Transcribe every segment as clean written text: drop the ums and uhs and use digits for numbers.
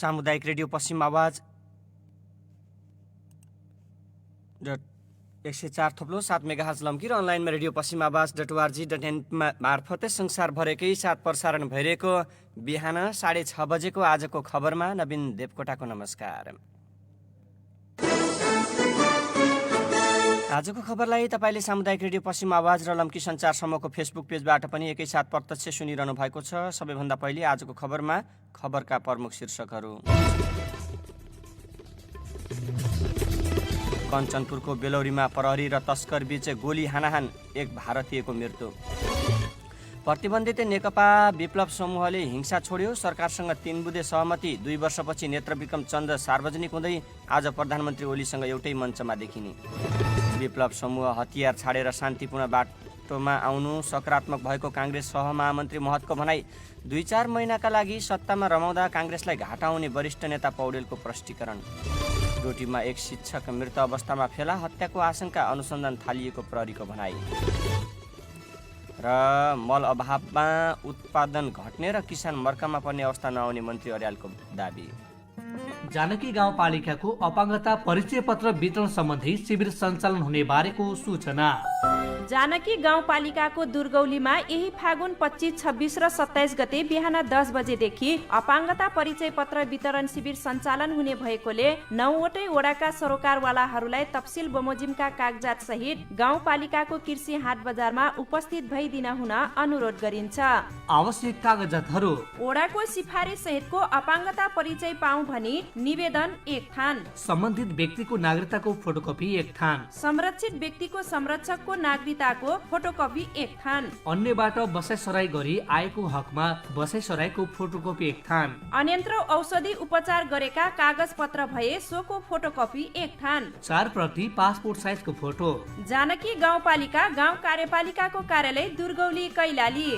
सामुदायिक रेडियो पश्चिम आवाज 104.7 मेगाहर्ज लम्की र अनलाइनमा रेडियो पश्चिम आवाज.org.in मार्फत संसारभरेकै साथ प्रसारण भइरहेको बिहान 6:30 बजेको आजको खबरमा नवीन देवकोटाको नमस्कार। आजको खबरलाई तपाईले सामुदायिक रेडियो पश्चिम आवाज र लम्की सञ्चार समूहको फेसबुक पेजबाट पनि एकैसाथ प्रत्यक्ष सुनिरहनु भएको छ। सबैभन्दा पहिले आजको खबरमा खबरका प्रमुख शीर्षकहरू। कञ्चनपुरको बेलौरीमा प्रहरी र तस्कर बीच गोली हानाहान, एक भारतीयको मृत्यु। प्रतिबन्धित नेकपा विप्लव समूहले हिंसा छोड्यो, सरकारसँग 3 बुँदे सहमति। 2 वर्षपछि नेत्रविक्रम चन्द सार्वजनिक हुँदै आज प्रधानमन्त्री ओलीसँग एउटै मञ्चमा देखिने। विप्लव समूह हतियार छाडेर शान्तिपूर्ण बाटोमा आउनु सकारात्मक भएको काङ्ग्रेस सहमहामन्त्री महतको भनाई। 2-4 महिनाका लागि सत्तामा रमाउँदा काङ्ग्रेसलाई घाटा हुने वरिष्ठ नेता पौडेलको प्रष्टीकरण। डोटीमा एक शिक्षक मृत अवस्थामा फेला, हत्याको आशंका, अनुसन्धान थालिएको प्रहरीको भनाई। र मल अभावमा उत्पादन घट्ने र किसान मर्कामा पर्ने अवस्था नआउने मन्त्री अर्यालको दाबी। जानकी गाउँपालिकाको अपाङ्गता परिचय पत्र वितरण सम्बन्धी शिविर सञ्चालन हुने बारेको सूचना। जानकी गाउँपालिकाको दुर्गौलीमा यही फागुन 25, 26 र 27 गते बिहान 10 बजेदेखि अपाङ्गता परिचय पत्र वितरण शिविर सञ्चालन हुने भएकोले 9वटै वडाका सरोकारवालाहरूलाई तफसिल बमोजिमका कागजात सहित गाउँपालिकाको कृषि हाट बजारमा उपस्थित भइदिन हुन अनुरोध गरिन्छ। आवश्यक कागजातहरू: वडाको सिफारिस सहितको अपाङ्गता परिचय पाऊँ भनी निवेदन 1 थान, सम्बन्धित व्यक्तिको नागरिकताको फोटोकपी 1 थान, संरक्षित व्यक्तिको संरक्षकको नागरिकताको फोटोकपी 1 थान, अन्यबाट बसाइसराई गरी आएको हकमा बसाइसराईको फोटोकपी 1 थान, अन्यन्त्र औषधि उपचार गरेका कागज पत्र भए सोको फोटोकपी 1 थान, 4 प्रति पासपोर्ट साइजको फोटो। जानकी गाउँपालिका गाउँ कार्यपालिकाको कार्यालय दुर्गौली कैलाली।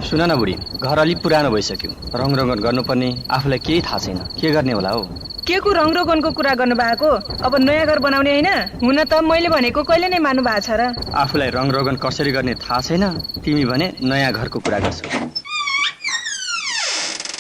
सुन न बुढी, घर अलि पुरानो भइसक्यो, रङरगन गर्नुपर्ने, आफूलाई केही थाहा छैन, के गर्ने होला हौ? के को रङरगनको कुरा गर्नु भएको? अब नयाँ घर बनाउने होइन? हुन त मैले भनेको कहिले नै मान्नु भएको छ र? आफूलाई रङरगन कसरी गर्ने थाहा छैन, तिमी भने नयाँ घरको कुरा गर्छौ।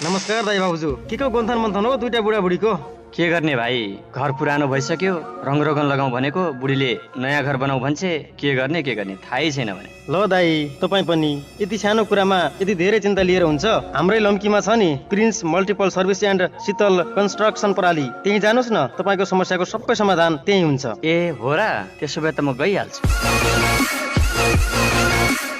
नमस्कार दाइ बाबुजू, के को गोन्थन मन्थन हो दुईटा बुढाबुढीको? के गर्ने भाइ, घर पुरानो भइसक्यो, रङरगन लगाउँ भनेको बुढीले नयाँ घर बनाऊ भन्छे, के गर्ने थाहै छैन भने। ल दाइ, तपाईँ पनि यति सानो कुरामा यति धेरै चिन्ता लिएर हुन्छ? हाम्रै लम्कीमा छ नि prince multiple service and Sheetal construction प्रणाली, त्यही जानुस् न, तपाईँको समस्याको सबै समाधान त्यही हुन्छ। ए हो र, त्यसो भए त म गइहाल्छु।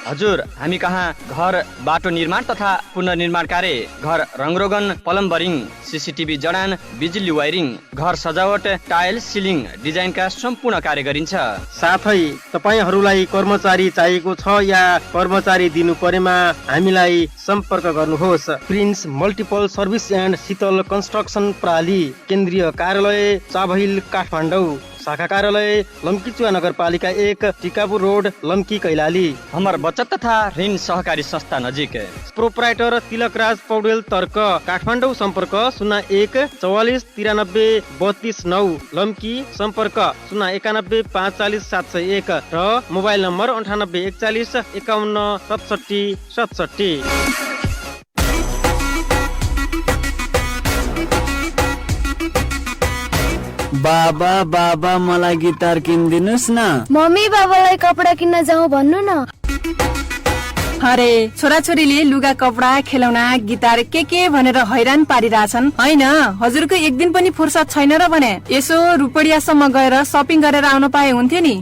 हजुर, हामी कहाँ घर बाटो निर्माण तथा पुनर्निर्माण कार्य, घर रङरोगन, प्लम्बरिङ, सीसीटीभी जडान, बिजुली वायरिङ, घर सजावट, टाइल, सिलिङ डिजाइनका सम्पूर्ण कार्य गरिन्छ। साथै तपाईहरूलाई कर्मचारी चाहिएको छ या कर्मचारी दिनु परेमा हामीलाई सम्पर्क गर्नुहोस्। Prince multiple service and Sheetal construction प्रणाली, केन्द्रीय कार्यालय चाबहिल काठमाडौँ, शाखा कार्यालय लम्कीचुवा नगरपालिका 1, टिकापुर रोड, लम्की कैलाली। हमर बचत तथा ऋण सहकारी संस्था नजिक। प्रोपराइटर तिलकराज पौडेल तर्क, काठमाडौँ सम्पर्क 01 44 93 32 9, लम्की सम्पर्क 091 45 701 र मोबाइल नम्बर 98 41 51 67 67। बाबा मलाई गिटार किनिदिनुस् न। मम्मी बाबालाई कपडा किन्न जाउँ भन्नु न। अरे छोराछोरीले लुगा कपडा खेलौना गिटार के भनेर हैरान पारिरहेछन् होइन? हजुरको एक दिन पनि फुर्सद छैन र भने यसो रुपडियासम्म गएर सपिङ गरेर आउन पाए हुन्थ्यो नि।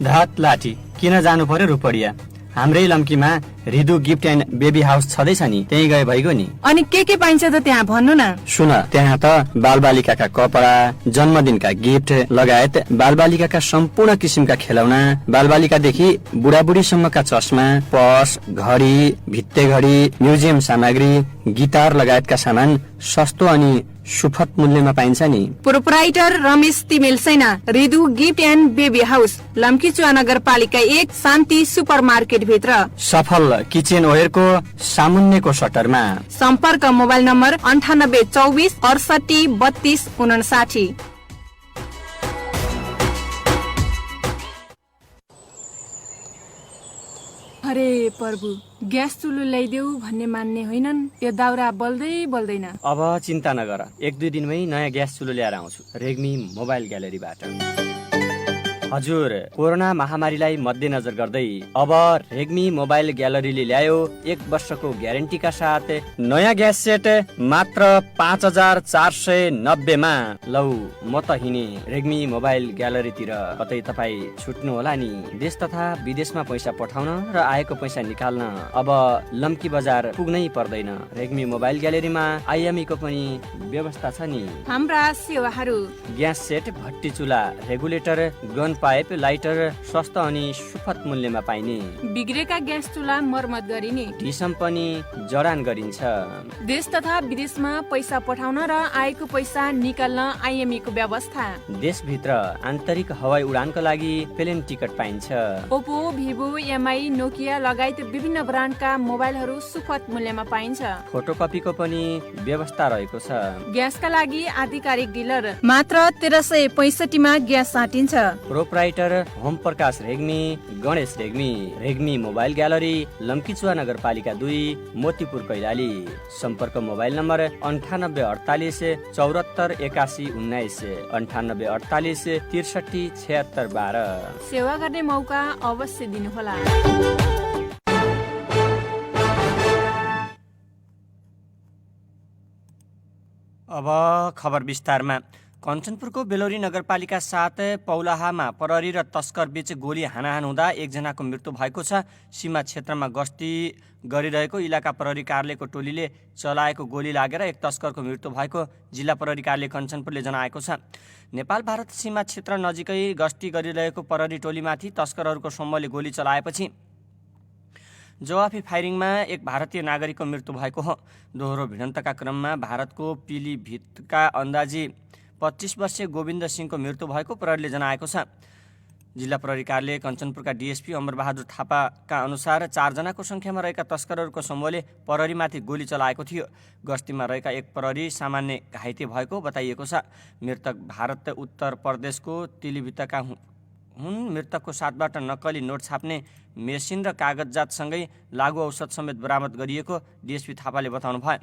धात लाठी, किन जानु पर्यो रुपडिया? हाम्रै लम्कीमा रिदु गिफ्ट एन्ड बेबी हाउस छँदैछ नि, त्यही गए भइगयो नि। अनि के पाइन्छ त त्यहाँ भन्नु न। सुन, त्यहाँ त बालबालिकाका कपडा, जन्मदिनका गिफ्ट लगायत बालबालिकाका सम्पूर्ण किसिमका खेलौना, बालबालिकादेखि बुढाबुढीसम्मका चस्मा, पर्स, घडी, भित्ते घडी, म्युजियम सामग्री, गिटार लगायतका सामान सस्तो अनि सुपथ मूल्यमा पाइन्छ नि। प्रोपराइटर रमेश तिमेल सेना, रिदु गिफ्ट एन्ड बेबी हाउस, लम्कीचुवा नगरपालिका 1, शान्ति सुपर मार्केट भित्र, सफल किचन वेयरको सामुन्नेको सटरमा। सम्पर्क मोबाइल नम्बर 98 24 68 32 59। अरे प्रभु, ग्यास चुलो ल्याइदेऊ भन्ने मान्ने होइनन्। यो दाउरा बल्दैन। अब चिन्ता नगर, 1-2 दिनमै नयाँ ग्यास चुलो ल्याएर आउँछु रेग्मी मोबाइल ग्यालरीबाट। हजुर, कोरोना महामारीलाई मध्यनजर गर्दै अब रेग्मी मोबाइल ग्यालरीले ल्यायो 1 वर्षको ग्यारेन्टीका साथ नयाँ ग्यास सेट मात्र 5490 मा। लौ म त हिँडे रेग्मी मोबाइल ग्यालरीतिर। कतै तपाईँ छुट्नु होला नि। देश तथा विदेशमा पैसा पठाउन र आएको पैसा निकाल्न अब लम्की बजार पुग्नै पर्दैन। रेग्मी मोबाइल ग्यालरीमा आइएमई को पनि व्यवस्था छ नि। हाम्रा सेवाहरू ग्यास सेट, भट्टी चुला, रेगुलेटर, गन पाइप, लाइटर सस्ता अनि सुपथ मूल्यमा पाइने। बिग्रेका ग्यास चुला मर्मत गरिने। ढिसम पनि जडान गरिन्छ। देश तथा विदेशमा पैसा पठाउन र आएको पैसा निकाल्न आइएमई को व्यवस्था। देशभित्र आन्तरिक हवाई उडानको लागि प्लेन टिकट पाइन्छ। ओप्पो, भिभो, एमआई, नोकिया लगायत विभिन्न ब्रान्डका मोबाइलहरू सुपथ मूल्यमा पाइन्छ। फोटोकपीको पनि व्यवस्था रहेको छ। ग्यासका लागि आधिकारिक डिलर मात्र 1365 मा ग्यास साटिन्छ। प्रोपराइटर होम प्रकाश रेग्मी, गणेश रेग्मी। रेग्मी मोबाइल ग्यालरी, लम्कीचुवा नगरपालिका 2, मोतीपुर कैलाली। सम्पर्क मोबाइल नम्बर 9848 74 81 19, 9848 63 76 12। सेवा गर्ने मौका अवश्य दिनुहोला। अब खबर विस्तारमा। कञ्चनपुरको बेलौरी नगरपालिका 7 पौलाहामा प्रहरी र तस्कर बीच गोली हानाहान हुँदा 1 जनाको मृत्यु भएको छ। सीमा क्षेत्रमा गस्ती गरिरहेको इलाका प्रहरी कार्यालयको टोलीले चलाएको गोली लागेर 1 तस्करको मृत्यु भएको जिल्ला प्रहरी कार्यालय कञ्चनपुरले जनाएको छ। नेपाल भारत सीमा क्षेत्र नजिकै गस्ती गरिरहेको प्रहरी टोलीमाथि तस्करहरूको समूहले गोली चलाएपछि जवाफी फायरिङमा 1 भारतीय नागरिकको मृत्यु भएको हो। दोहोरो भिडन्तका क्रममा भारतको पिलिभितका अन्दाजी 25 वर्षीय गोविन्द सिंहको मृत्यु भएको प्रहरीले जनाएको छ। जिल्ला प्रहरी कार्यालय कञ्चनपुरका डिएसपी अमरबहादुर थापाका अनुसार 4 जनाको सङ्ख्यामा रहेका तस्करहरूको समूहले प्रहरीमाथि गोली चलाएको थियो। गस्तीमा रहेका 1 प्रहरी सामान्य घाइते भएको बताइएको छ। मृतक भारत उत्तर प्रदेशको तिलिभितका हुन्। मृतकको साथबाट नक्कली नोट छाप्ने मेसिन र कागजजातसँगै लागु औषध समेत बरामद गरिएको डिएसपी थापाले बताउनु भयो।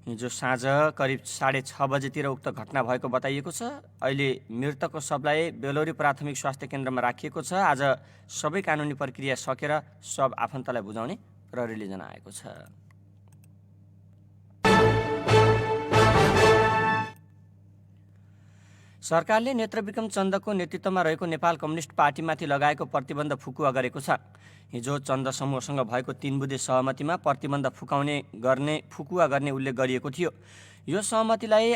हिजो साँझ करिब 6:30 बजेतिर उक्त घटना भएको बताइएको छ। अहिले मृतकको शवलाई बेलौरी प्राथमिक स्वास्थ्य केन्द्रमा राखिएको छ। आज सबै कानुनी प्रक्रिया सकेर शव आफन्तलाई बुझाउने प्रहरीले जनाएको छ। सरकारले नेत्रविक्रम चन्दको नेतृत्वमा रहेको नेपाल कम्युनिस्ट पार्टीमाथि लगाएको प्रतिबन्ध फुकुवा गरेको छ। हिजो चन्द समूहसँग भएको 3 बुँदे सहमतिमा प्रतिबन्ध फुकुवा गर्ने उल्लेख गरिएको थियो। यो सहमतिलाई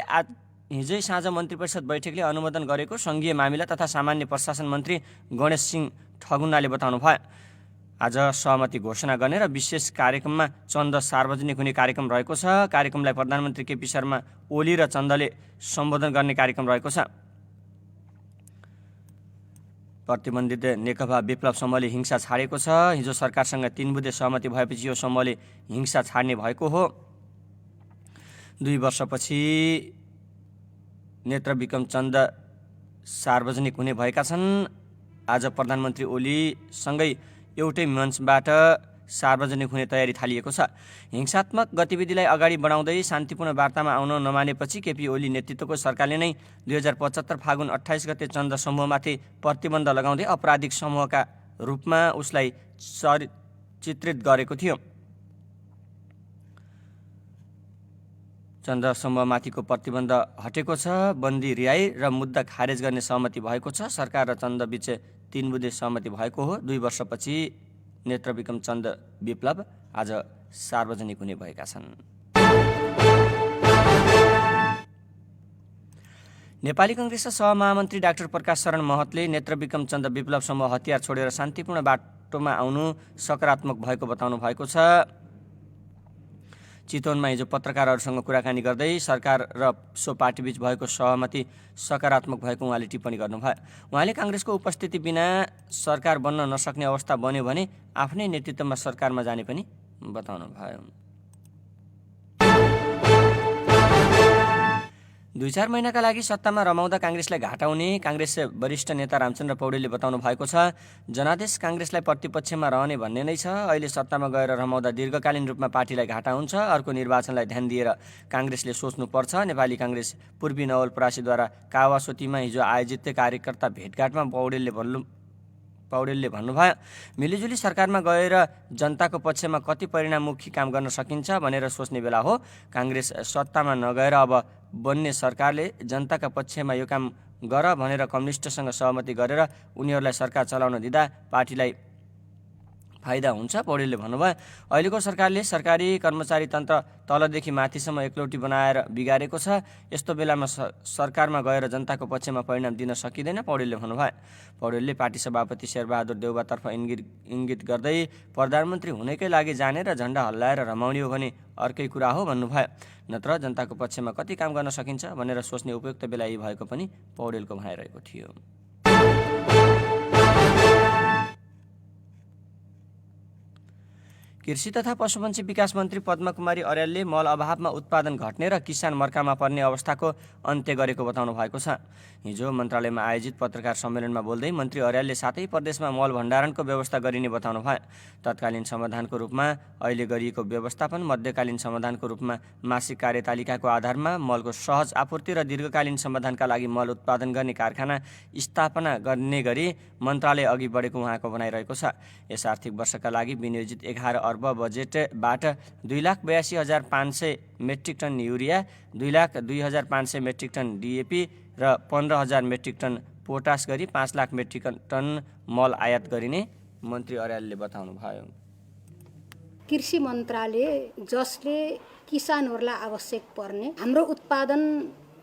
हिजै साँझ मन्त्रीपरिषद बैठकले अनुमोदन गरेको सङ्घीय मामिला तथा सामान्य प्रशासन मन्त्री गणेश सिंह ठगुन्नाले बताउनु भयो। आज सहमति घोषणा गर्ने र विशेष कार्यक्रममा चन्द सार्वजनिक हुने कार्यक्रम रहेको छ। कार्यक्रमलाई प्रधानमन्त्री केपी शर्मा ओली र चन्दले सम्बोधन गर्ने कार्यक्रम रहेको छ। प्रतिबन्धित नेकपा विप्लव समूहले हिंसा छाडेको छ। हिजो सरकारसँग 3 बुँदे सहमति भएपछि यो समूहले हिंसा छाड्ने भएको हो। 2 वर्षपछि नेत्रविक्रम चन्द सार्वजनिक हुने भएका छन्। आज प्रधानमन्त्री ओलीसँगै एउटै मञ्चबाट सार्वजनिक हुने तयारी थालिएको छ। हिंसात्मक गतिविधिलाई अगाडि बढाउँदै शान्तिपूर्ण वार्तामा आउन नमानेपछि केपी ओली नेतृत्वको सरकारले नै 2075 फागुन 28 गते चन्द समूहमाथि प्रतिबन्ध लगाउँदै अपराधिक समूहका रूपमा उसलाई चित्रित गरेको थियो। चन्द समूहमाथिको प्रतिबन्ध हटेको छ। बन्दी रिहाई र मुद्दा खारेज गर्ने सहमति भएको छ। सरकार र चन्द बीच 3 बुँदे सहमति भएको हो। 2 वर्षपछि नेत्रविक्रम चन्द विप्लव आज सार्वजनिक हुने भएका छन्। नेपाली कङ्ग्रेसका सहमहामन्त्री डाक्टर प्रकाश शरण महतले नेत्रविक्रम चन्द विप्लव समूह हतियार छोडेर शान्तिपूर्ण बाटोमा आउनु सकारात्मक भएको बताउनु भएको छ। चितवनमा हिजो पत्रकारहरूसँग कुराकानी गर्दै सरकार र सो पार्टीबीच भएको सहमति सकारात्मक भएको उहाँले टिप्पणी गर्नुभयो। उहाँले काङ्ग्रेसको उपस्थिति बिना सरकार बन्न नसक्ने अवस्था बन्यो भने आफ्नै नेतृत्वमा सरकारमा जाने पनि बताउनु भयो। 2-4 महिनाका लागि सत्तामा रमाउँदा काङ्ग्रेसलाई घाटा हुने काङ्ग्रेस वरिष्ठ नेता रामचन्द्र पौडेलले बताउनु भएको छ। जनादेश काङ्ग्रेसलाई प्रतिपक्षमा रहने भन्ने नै छ। अहिले सत्तामा गएर रमाउँदा दीर्घकालीन रूपमा पार्टीलाई घाटा हुन्छ। अर्को निर्वाचनलाई ध्यान दिएर काङ्ग्रेसले सोच्नुपर्छ। नेपाली काङ्ग्रेस पूर्वी नवलपरासीद्वारा कावासोतीमा हिजो आयोजित कार्यकर्ता भेटघाटमा पौडेलले भन्नुभयो, मिलिजुली सरकारमा गएर जनताको पक्षमा कति परिणाममुखी काम गर्न सकिन्छ भनेर सोच्ने बेला हो। काङ्ग्रेस सत्तामा नगएर अब बन्ने सरकारले जनताका पक्षमा यो काम गर भनेर कम्युनिस्टसँग सहमति गरेर उनीहरूलाई सरकार चलाउन दिँदा पार्टीलाई फाइदा हुन्छ। पौडेलले भन्नुभयो, अहिलेको सरकारले सरकारी कर्मचारी तन्त्र तलदेखि माथिसम्म एकलौटी बनाएर बिगारेको छ। यस्तो बेलामा सरकारमा गएर जनताको पक्षमा परिणाम दिन सकिँदैन, पौडेलले भन्नुभयो। पौडेलले पार्टी सभापति शेरबहादुर देउवातर्फ इङ्गित गर्दै प्रधानमन्त्री हुनकै लागि जाने र झण्डा हल्लाएर रमाउने हो भने अर्कै कुरा हो भन्नुभयो। नत्र जनताको पक्षमा कति काम गर्न सकिन्छ भनेर सोच्ने उपयुक्त बेला यही भएको पनि पौडेलको भनाइरहेको थियो। कृषि तथा पशुपन्छी विकास मन्त्री पद्मकुमारी अर्यालले मल अभावमा उत्पादन घट्ने र किसान मर्कामा पर्ने अवस्थाको अन्त्य गरेको बताउनु भएको छ। हिजो मन्त्रालयमा आयोजित पत्रकार सम्मेलनमा बोल्दै मन्त्री अर्यालले सातै प्रदेशमा मल भण्डारणको व्यवस्था गरिने बताउनु भयो। तत्कालीन समाधानको रूपमा अहिले गरिएको व्यवस्थापन मध्यकालीन समाधानको रूपमा मासिक कार्यतालिकाको आधारमा मलको सहज आपूर्ति र दीर्घकालीन समाधानका लागि मल उत्पादन गर्ने कारखाना स्थापना गर्ने गरी मन्त्रालय अघि बढेको उहाँको भनाइरहेको छ। यस आर्थिक वर्षका लागि विनियोजित 11 अर्ब बजेटबाट 2,82,500 metric ton urea, 2,02,500 metric ton DAP र 15,000 मेट्रिक टन पोटास गरी 5 लाख मेट्रिक टन मल आयात गरिने मन्त्री अर्यालले बताउनु भयो। कृषि मन्त्रालय जसले किसानहरूलाई आवश्यक पर्ने हाम्रो उत्पादन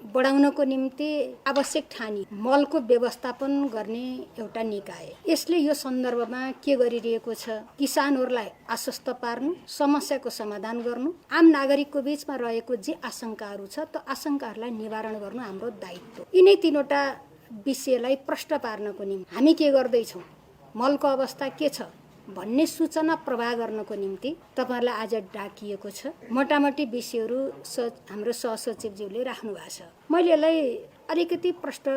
बढाउनको निम्ति आवश्यक ठानी मलको व्यवस्थापन गर्ने एउटा निकाय। यसले यो सन्दर्भमा के गरिरहेको छ, किसानहरूलाई आश्वस्त पार्नु, समस्याको समाधान गर्नु, आम नागरिकको बीचमा रहेको जे आशंकाहरू छ त्यो आशंकाहरूलाई निवारण गर्नु हाम्रो दायित्व। यिनै तीनवटा विषयलाई प्रश्न पार्नको निम्ति हामी के गर्दैछौँ, मलको अवस्था के छ भन्ने सूचना प्रवाह गर्नको निम्ति तपाईहरुलाई आज डाकिएको छ। मोटामोटी विषयहरू हाम्रो सहसचिवज्यूले राख्नु भएको छ। मैले यसलाई अलिकति प्रश्न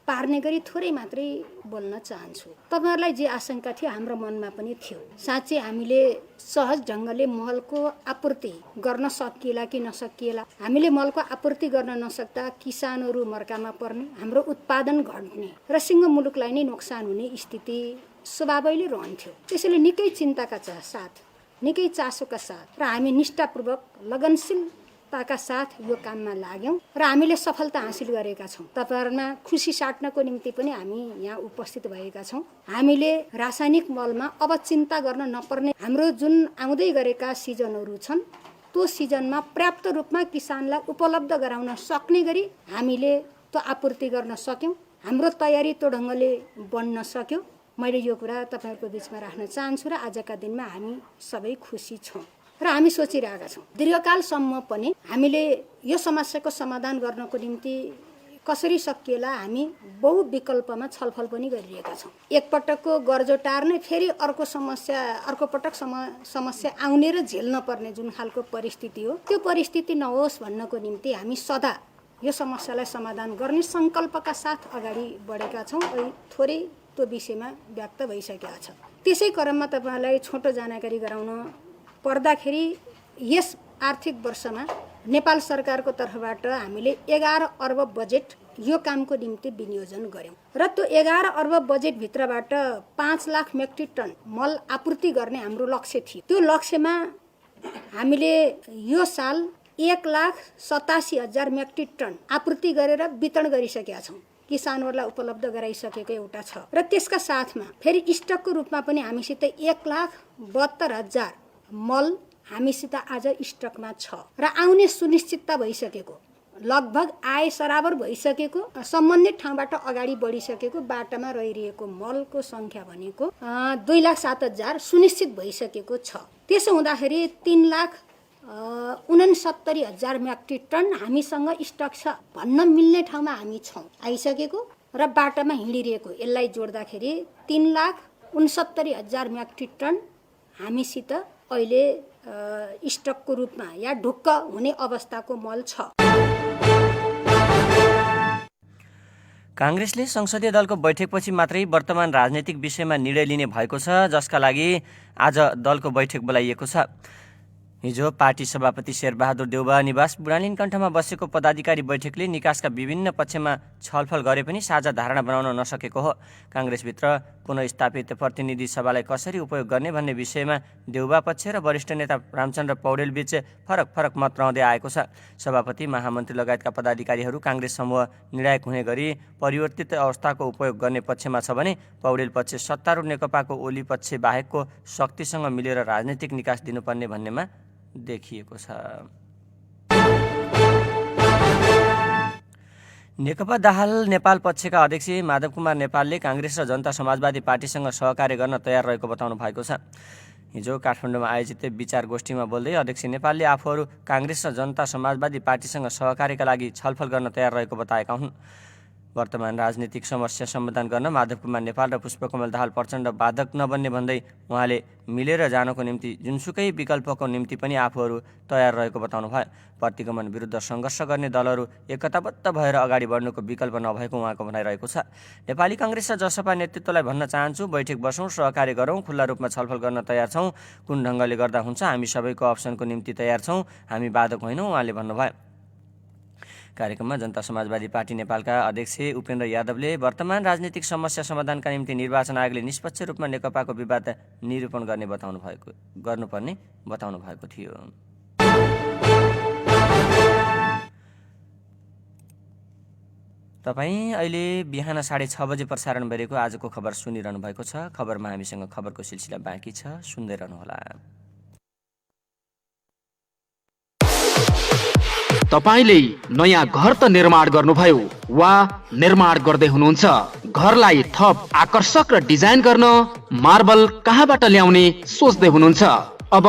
पार्ने गरी थोरै मात्रै बोल्न चाहन्छु। तपाईहरुलाई जे आशंका थियो हाम्रो मनमा पनि थियो। साँच्चै हामीले सहज ढङ्गले मलको आपूर्ति गर्न सकिएला कि नसकिएला, हामीले मलको आपूर्ति गर्न नसक्दा किसानहरू मर्कामा पर्ने, हाम्रो उत्पादन घट्ने र सिङ्गो मुलुकलाई नै नोक्सान हुने स्थिति स्वाभाविकले रहन्थ्यो। त्यसैले निकै चिन्ताका साथ, निकै चासोका साथ र हामी निष्ठापूर्वक लगनशीलताका साथ यो काममा लाग्यौं र हामीले सफलता हासिल गरेका छौं। तपाईहरुमा खुसी साट्नको निम्ति पनि हामी यहाँ उपस्थित भएका छौं। हामीले रासायनिक मलमा अब चिन्ता गर्न नपर्ने हाम्रो जुन आउँदै गरेका सिजनहरू छन् त्यो सिजनमा पर्याप्त रूपमा किसानलाई उपलब्ध गराउन सक्ने गरी हामीले त्यो आपूर्ति गर्न सक्यौं। हाम्रो तयारी त्यो ढङ्गले बन्न सक्यो। मैले यो कुरा तपाईहरुको बीचमा राख्न चाहन्छु र आजका दिनमा हामी सबै खुसी छौं र हामी सोचिरहेका छौं दीर्घकालसम्म पनि हामीले यो समस्याको समाधान गर्नको निम्ति कसरी सकिएला हामी बहुविकल्पमा छलफल पनि गरिरहेका छौं। एकपटकको गर्जो टार्ने फेरि अर्को पटक समस्या आउने र झेल्न पर्ने जुन खालको परिस्थिति हो त्यो परिस्थिति नहोस् भन्नको निम्ति हामी सदा यो समस्यालाई समाधान गर्ने संकल्पका साथ अगाडि बढेका छौं। थोरै त्यो विषयमा व्यक्त भइसकेको छ। त्यसै क्रममा तपाईहरुलाई छोटो जानकारी गराउन पर्दाखेरि यस आर्थिक वर्षमा नेपाल सरकारको तर्फबाट हामीले 11 अर्ब बजेट यो कामको निम्ति विनियोजन गर्यौं र त्यो 11 अर्ब बजेट भित्रबाट 5 लाख मेट्रिक टन मल आपूर्ति गर्ने हाम्रो लक्ष्य थियो। त्यो लक्ष्यमा हामीले यो साल 1,87,000 मेट्रिक टन आपूर्ति गरेर वितरण गरिसकेका छौं। किसानहरूलाई उपलब्ध गराइसकेको एउटा छ र त्यसका साथमा फेरि स्टकको रूपमा पनि हामीसित 1,72,000 मल हामीसित आज स्टकमा छ र आउने सुनिश्चितता भइसकेको, लगभग आय सराबर भइसकेको, सम्बन्धित ठाउँबाट अगाडि बढिसकेको बाटामा रहिरहेको मलको संख्या भनेको 2,07,000 सुनिश्चित भइसकेको छ। त्यसो हुँदाखेरि 3,69,000 मेट्रिक टन हामीसँग स्टक छ भन्न मिल्ने ठाउँमा हामी छौं आइसकेको र बाटामा हिँडिरहेको। यसलाई जोड्दाखेरि 3,69,000 मेट्रिक टन हामीसित अहिले स्टकको रूपमा या ढुक्क हुने अवस्थाको मल छ। काङ्ग्रेसले संसदीय दलको बैठकपछि मात्रै वर्तमान राजनैतिक विषयमा निर्णय लिने भएको छ, जसका लागि आज दलको बैठक बोलाइएको छ। हिजो पार्टी सभापति शेरबहादुर देउवा निवास बुढालिन कण्ठमा बसेको पदाधिकारी बैठकले निकासका विभिन्न पक्षमा छलफल गरे पनि साझा धारणा बनाउन नसकेको हो। काङ्ग्रेसभित्र पुनःस्थापित प्रतिनिधि सभालाई कसरी उपयोग गर्ने भन्ने विषयमा देउवा पक्ष र वरिष्ठ नेता रामचन्द्र पौडेलबीच फरक मत रहँदै आएको छ। सभापति, महामन्त्री लगायतका पदाधिकारीहरू काङ्ग्रेस समूह निर्णायक हुने गरी परिवर्तित अवस्थाको उपयोग गर्ने पक्षमा छ भने पौडेल पक्ष सत्तारूढ नेकपाको ओली पक्ष बाहेकको शक्तिसँग मिलेर राजनैतिक निकास दिनुपर्ने भन्नेमा देखिएको छ। नेकपा दाहाल नेपाल पक्षका अध्यक्ष माधव कुमार नेपालले काङ्ग्रेस र जनता समाजवादी पार्टीसँग सहकार्य गर्न तयार रहेको बताउनु भएको छ। हिजो काठमाडौँमा आयोजित विचार गोष्ठीमा बोल्दै अध्यक्ष नेपालले आफूहरू काङ्ग्रेस र जनता समाजवादी पार्टीसँग सहकार्यका लागि छलफल गर्न तयार रहेको बताएका हुन्। वर्तमान राजनीतिक समस्या समाधान गर्न माधव कुमार नेपाल र पुष्पकमल दाहाल प्रचण्ड बाधक नबन्ने भन्दै उहाँले मिलेर जानको निम्ति जुनसुकै विकल्पको निम्ति पनि आफूहरू तयार रहेको बताउनु भयो। प्रतिगमन विरुद्ध सङ्घर्ष गर्ने दलहरू एकताबद्ध भएर अगाडि बढ्नुको विकल्प नभएको उहाँको भनाइरहेको छ। नेपाली काङ्ग्रेस र जसपा नेतृत्वलाई भन्न चाहन्छु, बैठक बसौँ, सहकार्य गरौँ, खुल्ला रूपमा छलफल गर्न तयार छौँ। कुन ढङ्गले गर्दा हुन्छ, हामी सबैको अप्सनको निम्ति तयार छौँ, हामी बाधक होइनौँ, उहाँले भन्नुभयो। कार्यक्रममा जनता समाजवादी पार्टी नेपालका अध्यक्ष उपेन्द्र यादवले वर्तमान राजनीतिक समस्या समाधानका निम्ति निर्वाचन आयोगले निष्पक्ष रूपमा नेकपाको विवाद निरूपण गर्नुपर्ने बताउनु भएको थियो। तपाईँ अहिले बिहान 6:30 बजे प्रसारण गरेको आजको खबर सुनिरहनु भएको छ। खबरमा हामीसँग खबरको सिलसिला बाँकी छ, सुन्दै रहनुहोला। तपाईले नयाँ घर त निर्माण गर्नुभयो वा निर्माण गर्दै हुनुहुन्छ, घरलाई थप आकर्षक र डिजाइन गर्न मार्बल कहाँबाट ल्याउने सोच्दै हुनुहुन्छ? अब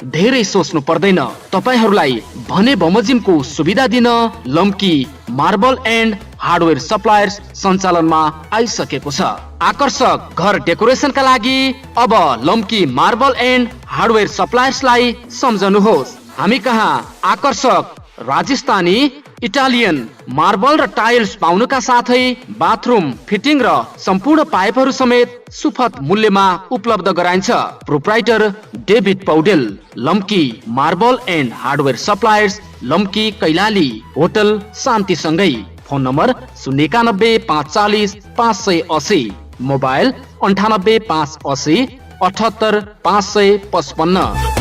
धेरै सोच्नु पर्दैन। तपाईहरूलाई भने बमोजिमको सुविधा दिन लम्की मार्बल एन्ड हार्डवेयर सप्लायर्स सञ्चालनमा आइसकेको छ। आकर्षक घर डेकोरेसनका लागि अब लम्की मार्बल एन्ड हार्डवेयर सप्लायर्सलाई सम्झनुहोस्। हामी कहाँ आकर्षक राजस्थानी, इटालियन मार्बल र टाइल्स पाउनुका साथै बाथरुम फिटिङ र सम्पूर्ण पाइपहरू समेत सुपथ मूल्यमा उपलब्ध गराइन्छ। Proprietor David Paudel, Lamki marble and hardware suppliers, Lamki Kailali, hotel शान्तिसँगै। Phone number 091 540 580, mobile 98 580 78 555।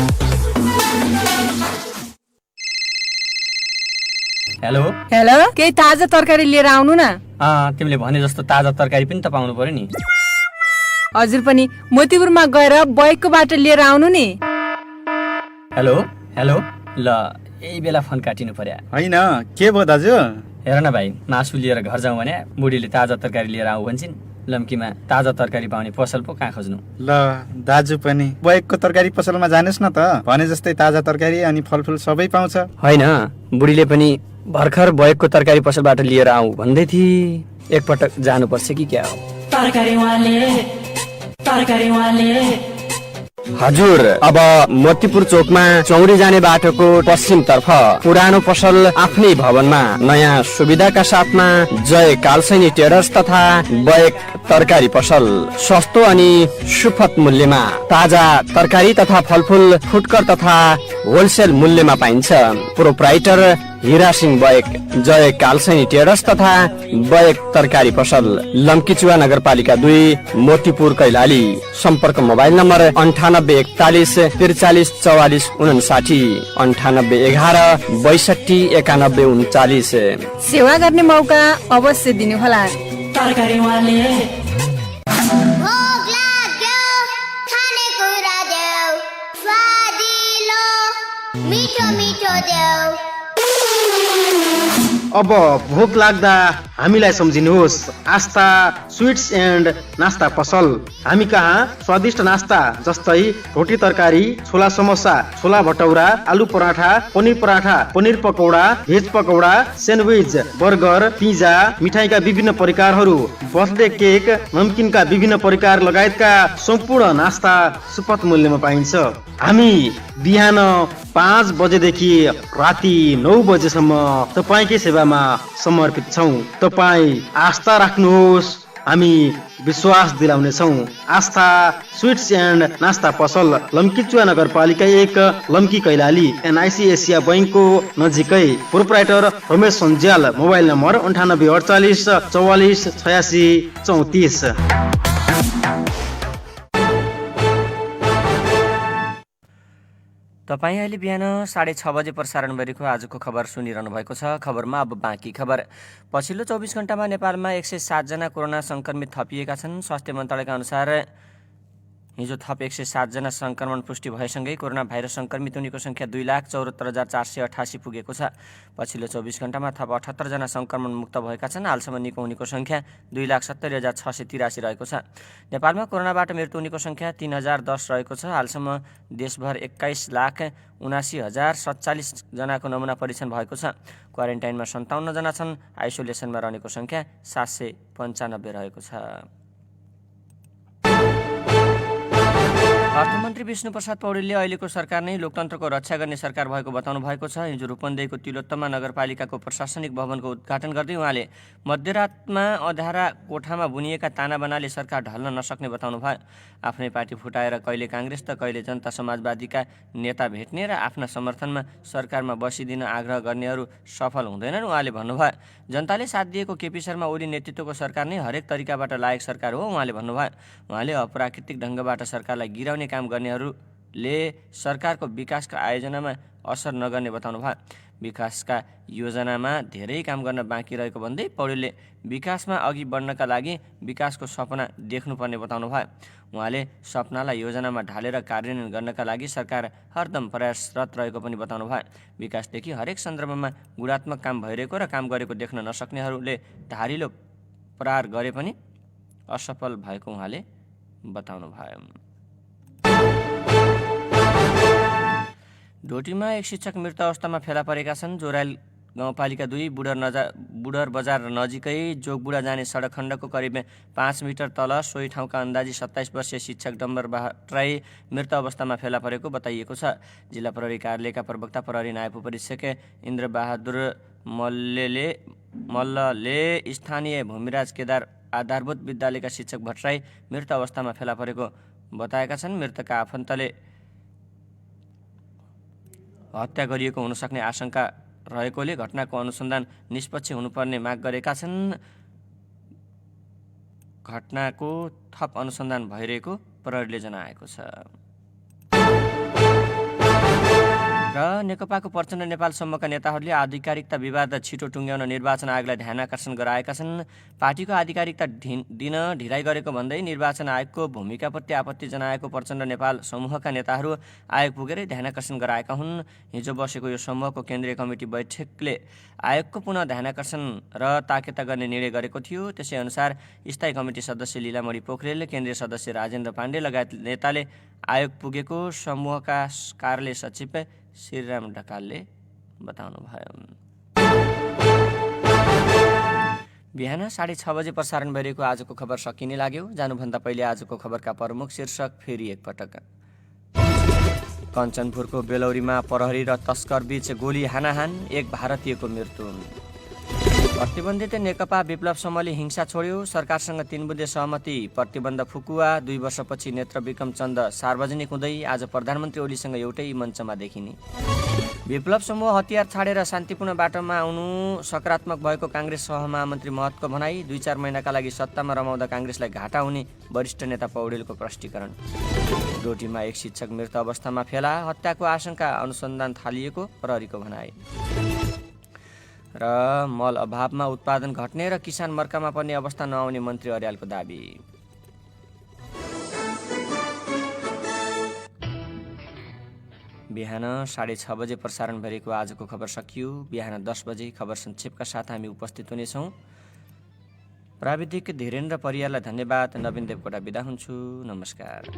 Hello hello, केही ताजा तरकारी लिएर आउनु न। तिमीले भने जस्तो ताजा तरकारी पनि त पाउनु पर्यो नि। हजुर पनि मोतीपुरमा गएर बैकको बाटो लिएर आउनु नि। हेलो हेलो, ल यही बेला फोन काटिनु पर्यो। होइन, के भयो दाजु? हेर न भाइ, मासु लिएर घर जाउँ भने बुढीले ताजा तरकारी लिएर आऊ भन्छन्। लम्कीमा ताजा तरकारी पाउने पसल पो कहाँ खोज्नु? ल दाजु पनि बैकको तरकारी पसलमा जानुस् न त, भने जस्तै ताजा तरकारी अनि फलफुल सबै पाउँछ। होइन, बुढीले पनि भर्खर बैकको तरकारी पसलबाट लिएर आऊ भन्दै थिए। एकपटक जानुपर्छ कि क्या हो? हजुर, अब मोतीपुर चोकमा चौरी जाने बाटोको पश्चिम तर्फ पुरानो पसल आफ्नै भवनमा नयाँ सुविधाका साथमा जय कालसैनी ट्रेडर्स तथा बैक तरकारी पसल सस्तो अनि सुपथ मूल्यमा ताजा तरकारी तथा फलफुल फुटकर तथा होलसेल मूल्यमा पाइन्छ। प्रोप्राइटर हिरा सिंह बैक, जय कालसैनी ट्रेडर्स तथा बैक तरकारी पसल, लम्कीचुवा नगरपालिका 2, मोतीपुर कैलाली। सम्पर्क मोबाइल नम्बर 98 41 43 44 59, 98 11 62 91 39। सेवा गर्ने मौका अवश्य दिनुहोला। अब भोक लाग्दा हामीलाई सम्झिनुहोस्। आस्था स्वीट्स एन्ड नास्ता पसल। हामी कहाँ स्वादिष्ट नास्ता जस्तै रोटी तरकारी, छोला samosa, chole bhature, aloo paratha, paneer pakora, veg pakora, sandwich, burger, pizza, मिठाईका विभिन्न प्रकारहरू, बर्थडे केक, नमकिनका विभिन्न प्रकार लगायतका सम्पूर्ण नास्ता सुपथ मूल्यमा पाइन्छ। हामी बिहान 5 बजेदेखि राति 9 बजेसम्म तपाईँकै सेवामा समर्पित छौँ। तपाईँ आस्था राख्नुहोस्, हामी विश्वास दिलाउनेछौँ। आस्था स्वीट्स एन्ड नास्ता पसल, लम्कीचुवा नगरपालिका 1, लम्की कैलाली, NIC एसिया बैङ्कको नजिकै। Proprietor Ramesh Sanjyal. Mobile number 9848 44 86 34। तपाईँ अहिले बिहान 6:30 बजे प्रसारण गरेको आजको खबर सुनिरहनु भएको छ। खबरमा अब बाँकी खबर। पछिल्लो 24 घण्टामा नेपालमा 107 जना कोरोना सङ्क्रमित थपिएका छन्। स्वास्थ्य मन्त्रालयका अनुसार हिजो थप 107 जना सङ्क्रमण पुष्टि भएसँगै कोरोना भाइरस सङ्क्रमित हुनेको सङ्ख्या 2,74,488 पुगेको छ। पछिल्लो 24 घण्टामा थप 78 जना सङ्क्रमण मुक्त भएका छन्। हालसम्म निको हुनेको सङ्ख्या 2,70,683 रहेको छ। नेपालमा कोरोनाबाट मृत्यु हुनेको सङ्ख्या 3,010 रहेको छ। हालसम्म देशभर 21,79,047 जनाको नमुना परीक्षण भएको छ। क्वारेन्टाइनमा 57 जना छन्। आइसोलेसनमा रहनेको सङ्ख्या 795 रहेको छ। अर्थमन्त्री विष्णुप्रसाद पौडेलले अहिलेको सरकार नै लोकतन्त्रको रक्षा गर्ने सरकार भएको बताउनु भएको छ। हिजो रूपन्देहीको तिलोत्तमा नगरपालिकाको प्रशासनिक भवनको उद्घाटन गर्दै उहाँले मध्यरातमा अँध्यारा कोठामा बुनिएका ताना बनाले सरकार ढल्न नसक्ने बताउनु भयो। आफ्नै पार्टी फुटाएर कहिले काङ्ग्रेस त कहिले जनता समाजवादीका नेता भेट्ने र आफ्ना समर्थनमा सरकारमा बसिदिन आग्रह गर्नेहरू सफल हुँदैनन् उहाँले भन्नुभयो। जनताले साथ दिएको केपी शर्मा ओली नेतृत्वको सरकार नै हरेक तरिकाबाट लायक सरकार हो उहाँले भन्नुभयो। उहाँले अप्राकृतिक ढङ्गबाट सरकारलाई गिराउने काम गर्नेहरूले सरकारको विकासका आयोजनामा असर नगर्ने बताउनु भयो। विकासका योजनामा धेरै काम गर्न बाँकी रहेको भन्दै पौडेलले विकासमा अघि बढ्नका लागि विकासको सपना देख्नुपर्ने बताउनु भयो। उहाँले सपनालाई योजनामा ढालेर कार्यान्वयन गर्नका लागि सरकार हरदम प्रयासरत रहेको पनि बताउनु भयो। विकासदेखि हरेक सन्दर्भमा गुणात्मक काम भइरहेको र काम गरेको देख्न नसक्नेहरूले धारिलो प्रहार गरे पनि असफल भएको उहाँले बताउनु भयो। डोटीमा एक शिक्षक मृत अवस्थामा फेला परेका छन्। जोराइल गाउँपालिका 2 बुडर बजार नजिकै जोगबुढा जाने सडक खण्डको करिब 5 मिटर तल सोही ठाउँका अन्दाजी 27 वर्षीय शिक्षक डम्बर भट्टराई मृत अवस्थामा फेला परेको बताइएको छ। जिल्ला प्रहरी कार्यालयका प्रवक्ता प्रहरी नायब उपरीक्षक इन्द्रबहादुर मल्लले स्थानीय भूमिराज केदार आधारभूत विद्यालयका शिक्षक भट्टराई मृत अवस्थामा फेला परेको बताएका छन्। मृतकका आफन्तले हत्या गरिएको हुन सक्ने आशंका रहेकोले घटनाको अनुसन्धान निष्पक्ष हुनुपर्ने माग गरेका छन्। घटनाको थप अनुसन्धान भइरहेको प्रहरीले जनाएको छ। र नेकपाको प्रचण्ड नेपालसम्मका नेताहरूले आधिकारिकता विवाद छिटो टुङ्ग्याउन निर्वाचन आयोगलाई ध्यान आकर्षण गराएका छन्। पार्टीको आधिकारिकता दिन ढिलाइ गरेको भन्दै निर्वाचन आयोगको भूमिकाप्रति आपत्ति जनाएको प्रचण्ड नेपाल समूहका नेताहरू आयोग पुगेरै ध्यान आकर्षण गराएका हुन्। हिजो बसेको यो समूहको केन्द्रीय कमिटी बैठकले आयोगको पुनः ध्यान आकर्षण र ताकेता गर्ने निर्णय गरेको थियो। त्यसै अनुसार स्थायी कमिटी सदस्य लीलामणि पोखरेल, केन्द्रीय सदस्य राजेन्द्र पाण्डे लगायत नेताले आयोग पुगेको समूहका कार्यालय सचिव श्रीराम ढकालले बताउनु भयो। बिहान 6:30 बजे प्रसारण भइरहेको आजको खबर सकिने लाग्यो। जानुभन्दा पहिले आजको खबरका प्रमुख शीर्षक फेरि एकपटक। कञ्चनपुरको बेलौरीमा प्रहरी र तस्कर बीच गोली हानाहान, एक भारतीयको मृत्यु। प्रतिबन्धित नेकपा विप्लव समूहले हिंसा छोड्यो, सरकारसँग 3 बुँदे सहमति। प्रतिबन्ध फुकुवा 2 वर्षपछि नेत्र विक्रम चन्द सार्वजनिक हुँदै आज प्रधानमन्त्री ओलीसँग एउटै मञ्चमा देखिने। विप्लव समूह हतियार छाडेर शान्तिपूर्ण बाटोमा आउनु सकारात्मक भएको काङ्ग्रेस सहमहामन्त्री महतको भनाई। 2-4 महिनाका लागि सत्तामा रमाउँदा काङ्ग्रेसलाई घाटा हुने वरिष्ठ नेता पौडेलको प्रष्टीकरण। डोटीमा एक शिक्षक मृत अवस्थामा फेला, हत्याको आशंका अनुसन्धान थालिएको प्रहरीको भनाई। र मल अभावमा उत्पादन घट्ने र किसान मर्कामा पर्ने अवस्था नआउने मन्त्री अर्यालको दाबी। बिहान 6:30 बजे प्रसारण भएको आजको खबर सकियो। बिहान 10 बजे खबर संक्षेपका साथ हामी उपस्थित हुनेछौँ। प्राविधिक धीरेन्द्र परियारलाई धन्यवाद। नवीन देवकोटा बिदा हुन्छु। नमस्कार।